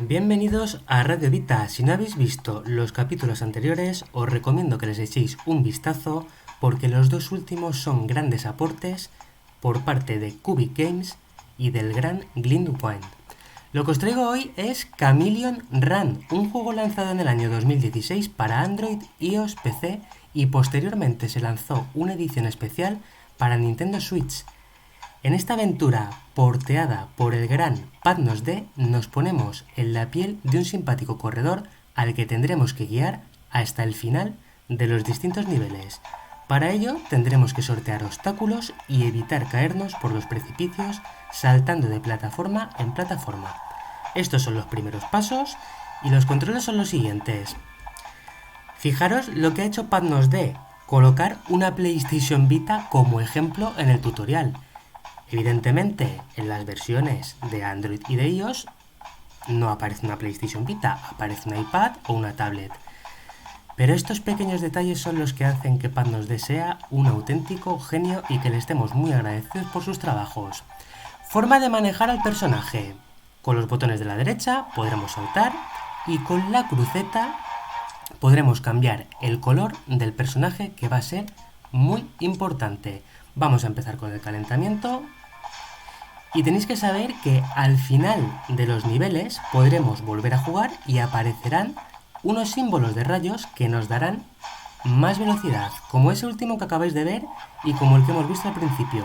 Bienvenidos a Radio Vita. Si no habéis visto los capítulos anteriores, os recomiendo que les echéis un vistazo porque los dos últimos son grandes aportes por parte de Cubic Games y del gran Glintwind. Lo que os traigo hoy es Chameleon Run, un juego lanzado en el año 2016 para Android, iOS, PC y posteriormente se lanzó una edición especial para Nintendo Switch. En esta aventura, porteada por el gran Patnos D, nos ponemos en la piel de un simpático corredor al que tendremos que guiar hasta el final de los distintos niveles. Para ello tendremos que sortear obstáculos y evitar caernos por los precipicios saltando de plataforma en plataforma. Estos son los primeros pasos y los controles son los siguientes. Fijaros lo que ha hecho Patnos D, colocar una PlayStation Vita como ejemplo en el tutorial. Evidentemente, en las versiones de Android y de iOS no aparece una PlayStation Vita, aparece un iPad o una tablet. Pero estos pequeños detalles son los que hacen que Patnos D sea un auténtico genio y que le estemos muy agradecidos por sus trabajos. Forma de manejar al personaje. Con los botones de la derecha podremos saltar y con la cruceta podremos cambiar el color del personaje, que va a ser muy importante. Vamos a empezar con el calentamiento. Y tenéis que saber que al final de los niveles podremos volver a jugar y aparecerán unos símbolos de rayos que nos darán más velocidad, como ese último que acabáis de ver y como el que hemos visto al principio.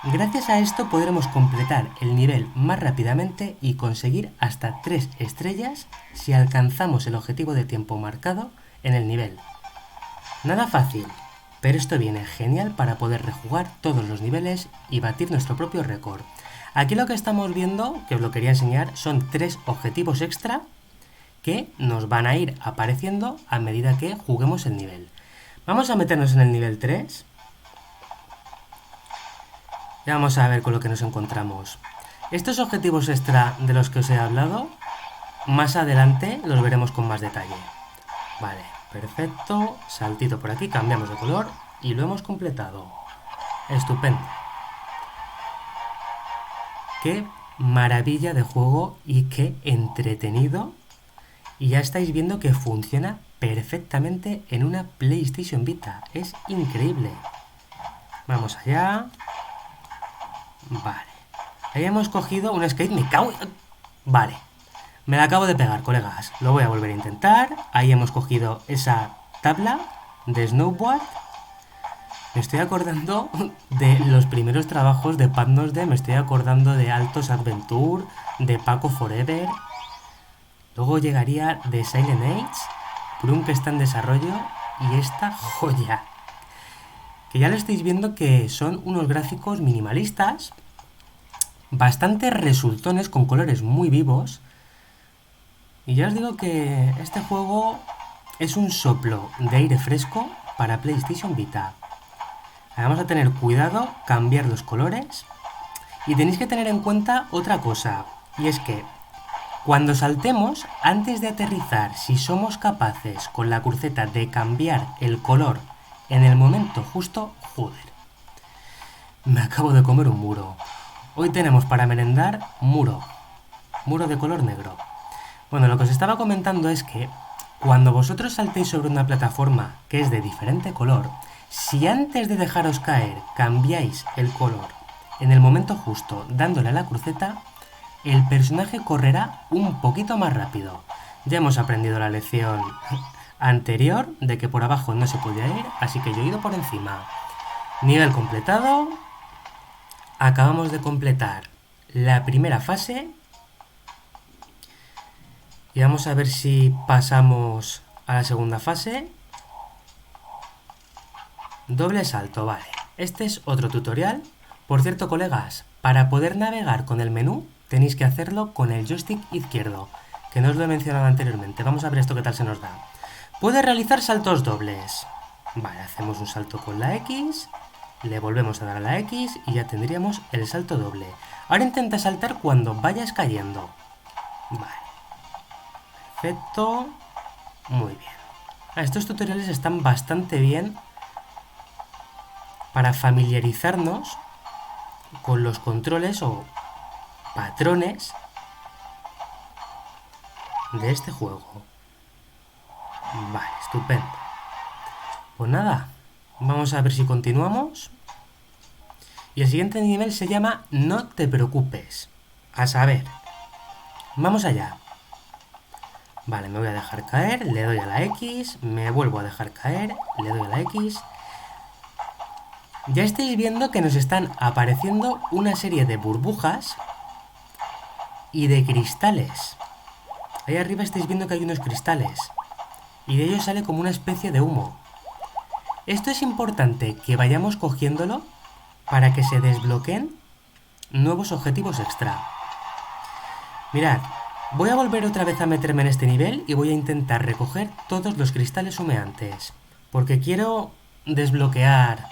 Gracias a esto podremos completar el nivel más rápidamente y conseguir hasta 3 estrellas si alcanzamos el objetivo de tiempo marcado en el nivel. Nada fácil, pero esto viene genial para poder rejugar todos los niveles y batir nuestro propio récord. Aquí lo que estamos viendo, que os lo quería enseñar, son 3 objetivos extra que nos van a ir apareciendo a medida que juguemos el nivel. Vamos a meternos en el nivel 3. Y vamos a ver con lo que nos encontramos. Estos objetivos extra de los que os he hablado, más adelante los veremos con más detalle. Vale, perfecto. Saltito por aquí, cambiamos de color y lo hemos completado. Estupendo. Qué maravilla de juego y qué entretenido. Y ya estáis viendo que funciona perfectamente en una PlayStation Vita. Es increíble. Vamos allá. Vale. Ahí hemos cogido un skate. Me cago en... Vale. Me la acabo de pegar, colegas. Lo voy a volver a intentar. Ahí hemos cogido esa tabla de snowboard. Me estoy acordando de los primeros trabajos de Patnos D, me estoy acordando de Altos Adventure, de Paco Forever. Luego llegaría de Silent Age, Prun, que está en desarrollo, y esta joya. Que ya lo estáis viendo que son unos gráficos minimalistas, bastante resultones, con colores muy vivos. Y ya os digo que este juego es un soplo de aire fresco para PlayStation Vita. Vamos a tener cuidado, cambiar los colores. Y tenéis que tener en cuenta otra cosa. Y es que cuando saltemos, antes de aterrizar, si somos capaces con la cruceta de cambiar el color en el momento justo, joder. Me acabo de comer un muro. Hoy tenemos para merendar muro. Muro de color negro. Bueno, lo que os estaba comentando es que cuando vosotros saltéis sobre una plataforma que es de diferente color, si antes de dejaros caer cambiáis el color en el momento justo dándole a la cruceta, el personaje correrá un poquito más rápido. Ya hemos aprendido la lección anterior de que por abajo no se podía ir, así que yo he ido por encima. Nivel completado. Acabamos de completar la primera fase. Y vamos a ver si pasamos a la segunda fase. Doble salto, vale. Este es otro tutorial. Por cierto, colegas, para poder navegar con el menú tenéis que hacerlo con el joystick izquierdo, que no os lo he mencionado anteriormente. Vamos a ver esto qué tal se nos da. Puede realizar saltos dobles. Vale, hacemos un salto con la X, le volvemos a dar a la X y ya tendríamos el salto doble. Ahora intenta saltar cuando vayas cayendo. Vale. Perfecto. Muy bien. Estos tutoriales están bastante bien para familiarizarnos con los controles o patrones de este juego. Vale, estupendo. Pues nada, vamos a ver si continuamos. Y el siguiente nivel se llama No te preocupes. A saber, vamos allá. Vale, me voy a dejar caer, le doy a la X, me vuelvo a dejar caer, le doy a la X. Ya estáis viendo que nos están apareciendo una serie de burbujas y de cristales. Ahí arriba estáis viendo que hay unos cristales y de ellos sale como una especie de humo. Esto es importante que vayamos cogiéndolo para que se desbloqueen nuevos objetivos extra. Mirad, voy a volver otra vez a meterme en este nivel y voy a intentar recoger todos los cristales humeantes, porque quiero desbloquear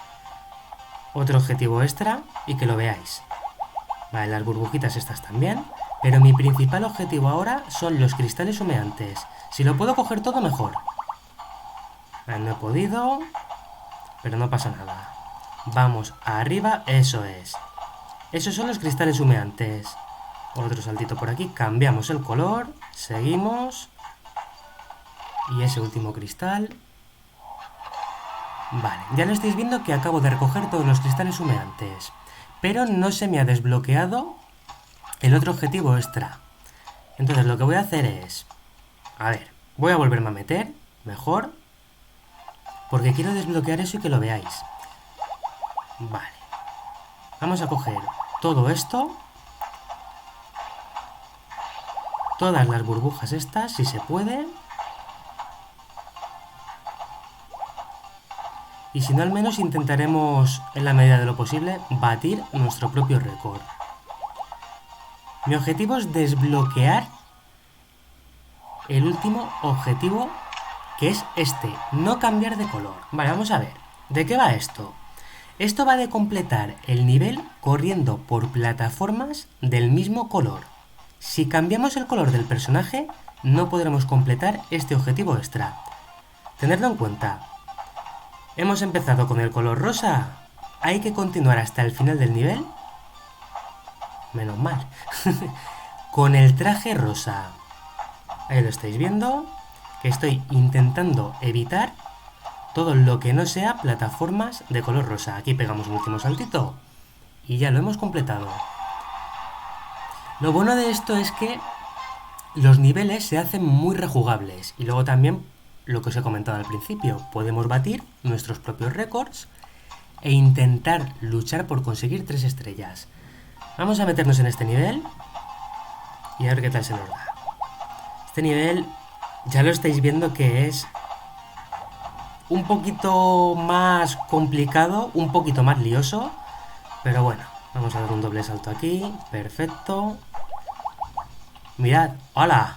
otro objetivo extra y que lo veáis. Vale, las burbujitas estas también, pero mi principal objetivo ahora son los cristales humeantes. Si lo puedo coger todo, mejor. Vale, no he podido, pero no pasa nada. Vamos arriba, eso es. Esos son los cristales humeantes. Otro saltito por aquí, cambiamos el color, seguimos. Y ese último cristal. Vale, ya lo estáis viendo que acabo de recoger todos los cristales humeantes. Pero no se me ha desbloqueado el otro objetivo extra. Entonces lo que voy a hacer es... A ver, voy a volverme a meter, mejor. Porque quiero desbloquear eso y que lo veáis. Vale. Vamos a coger todo esto. Todas las burbujas estas, si se puede. Y si no, al menos intentaremos, en la medida de lo posible, batir nuestro propio récord. Mi objetivo es desbloquear el último objetivo, que es este, no cambiar de color. Vale, vamos a ver. ¿De qué va esto? Esto va de completar el nivel corriendo por plataformas del mismo color. Si cambiamos el color del personaje, no podremos completar este objetivo extra. Tenedlo en cuenta. Hemos empezado con el color rosa. Hay que continuar hasta el final del nivel. Menos mal. Con el traje rosa. Ahí lo estáis viendo. Que estoy intentando evitar todo lo que no sea plataformas de color rosa. Aquí pegamos un último saltito. Y ya lo hemos completado. Lo bueno de esto es que los niveles se hacen muy rejugables. Y luego también, lo que os he comentado al principio, podemos batir nuestros propios récords e intentar luchar por conseguir 3 estrellas. Vamos a meternos en este nivel y a ver qué tal se nos da. Este nivel ya lo estáis viendo que es un poquito más complicado, un poquito más lioso, pero bueno, vamos a dar un doble salto aquí, perfecto. Mirad, ¡hola!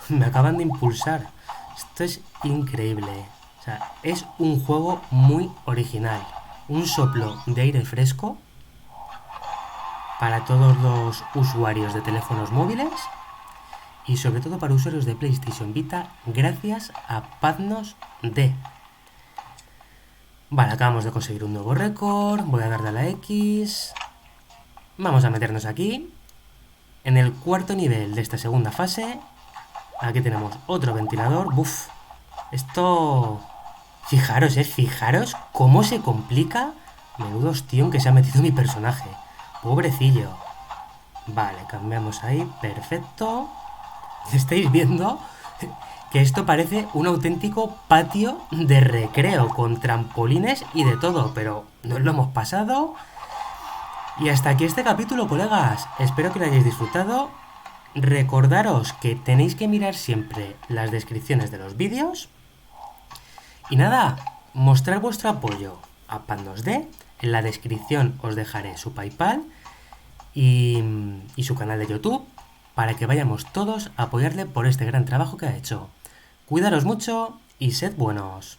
Me acaban de impulsar. Esto es increíble. O sea, es un juego muy original. Un soplo de aire fresco para todos los usuarios de teléfonos móviles y sobre todo para usuarios de PlayStation Vita, gracias a Padnos D. Vale, acabamos de conseguir un nuevo récord. Voy a darle a la X. Vamos a meternos aquí. En el cuarto nivel de esta segunda fase. Aquí tenemos otro ventilador. Buf. Esto... Fijaros cómo se complica. Menudo hostión que se ha metido mi personaje. Pobrecillo. Vale, cambiamos ahí. Perfecto. ¿Estáis viendo? Que esto parece un auténtico patio de recreo con trampolines y de todo, pero nos lo hemos pasado. Y hasta aquí este capítulo, colegas. Espero que lo hayáis disfrutado. Recordaros que tenéis que mirar siempre las descripciones de los vídeos. Y nada, mostrar vuestro apoyo a Padnos D. En la descripción os dejaré su PayPal y su canal de YouTube para que vayamos todos a apoyarle por este gran trabajo que ha hecho. Cuidaros mucho y sed buenos.